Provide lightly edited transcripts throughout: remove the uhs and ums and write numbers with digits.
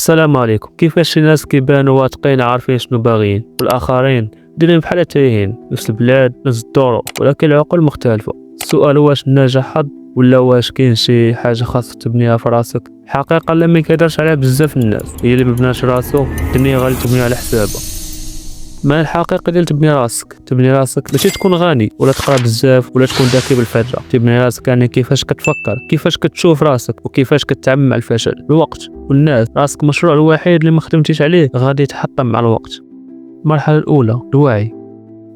السلام عليكم. كيفاش شي ناس كيبانوا واثقين عارفين شنو باغيين والآخرين دايرين بحال تايهين، نفس البلاد نفس الظروف ولكن العقول مختلفة. السؤال واش النجاح حظ ولا واش كاين شي حاجة خاصك تبنيها في راسك؟ الحقيقة اللي ما كيهضرش عليها بزاف الناس هي اللي مبناش راسو الدنيا غادي تبني على حسابها. ما الحقيقة ديال تبني راسك ماشي تكون غني ولا تقرا بزاف ولا تكون ذكي بالفطرة. تبني راسك يعني كيفاش كتفكر، كيفاش كتشوف راسك وكيفاش كتعامل مع الفشل، الوقت والناس. راسك مشروع الوحيد اللي ما خدمتيش عليه غادي يتحطم مع الوقت. المرحلة الأولى الوعي.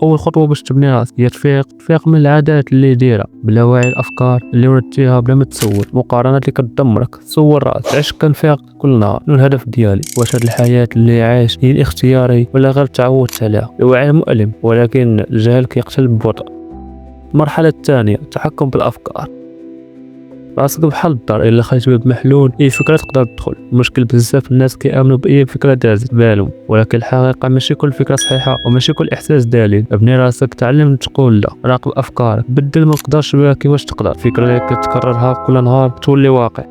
أول خطوة باش تبني راسك هي تفيق من العادات اللي دايرة بلا وعي، الأفكار اللي ولدتيها بلا ما تسول، مقارنات اللي كتدمرك. سول راسك علاش كنفيق كل نهار؟ شنو الهدف ديالي؟ واش هاد الحياة اللي عايش هي اختياري ولا غير تعودت عليها؟ الوعي مؤلم ولكن الجهل كيقتل ببطء. المرحلة الثانية التحكم بالأفكار. راسك بحال الدار، الا خليت باب محلول اي فكره تقدر تدخل. المشكل بزاف الناس كيامنوا باي فكره دازت بالهم، ولكن الحقيقه ماشي كل فكره صحيحه وماشي كل احساس دليل. ابني راسك، تعلم تقول لا، راقب افكارك، بدل ما تقدرش بها كيفاش تقدر. فكره اللي كتكررها كل نهار تولي واقع.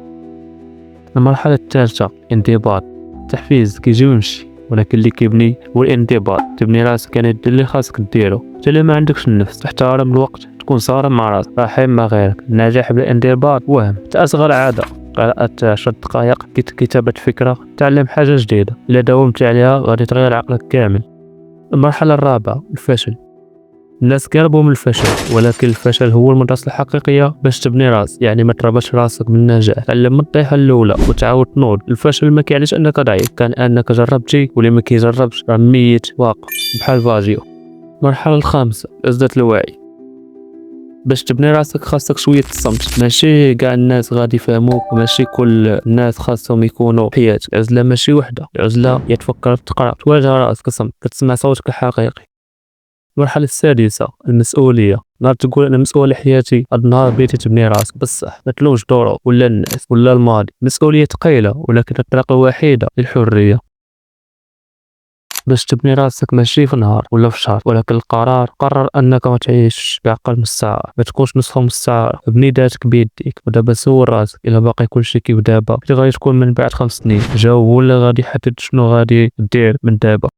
المرحله الثالثه انضباط. التحفيز كيجي ويمشي ولكن اللي كيبني هو الانضباط. تبني راسك يعني دير اللي خاصك ديرو حتى الا ما عندكش النفس. تحترم الوقت، تكون صارم مع راسك، رحيم مع غيرك. النجاح بلا انضباط وهم. اصغر عاده، قراءة 10 دقائق، كتابة فكرة، تعلم حاجة جديدة. إلا داومت عليها غادي تغير عقلك كامل. المرحلة الرابعة الفشل. الناس كيهربوا من الفشل ولكن الفشل هو المدرسة الحقيقية باش تبني راس. يعني ما تربطش راسك بالنجاح، تعلم من الطيحة الأولى وتعاود تنوض. الفشل ما كيعنيش أنك ضعيف، كان أنك جربتي، واللي ما كيجربش راه ميت واقف بحال فاجيو. المرحلة الخامسة إزالة الوعي. باش تبني راسك خاصك شويه الصمت. ماشي كاع الناس غادي يفهموك وماشي كل الناس خاصهم يكونوا حياتك. العزله ماشي وحده، العزله هي تفكر، تقرا، تواجه راسك صمت، كتسمع صوتك الحقيقي. المرحله السادسه المسؤوليه. نهار تقول انا مسؤول على حياتي، هاد النهار بديتي تبني راسك بصح. ما تلومش الظروف ولا الناس ولا الماضي. مسؤوليه ثقيله ولكن الطريقه الوحيده للحريه. باش تبني راسك ماشي في نهار ولا في شهر ولكن قرر انك ما تعيش بعقل مستعار، ما تكونش نسخه مستعاره. ابني ذاتك بيديك. ودابا سول راسك الا باقي كلشي كيف دابا، كي غادي تكون من بعد 5 سنين؟ جاوب ولا غادي يحدد شنو غادي دير من دابا.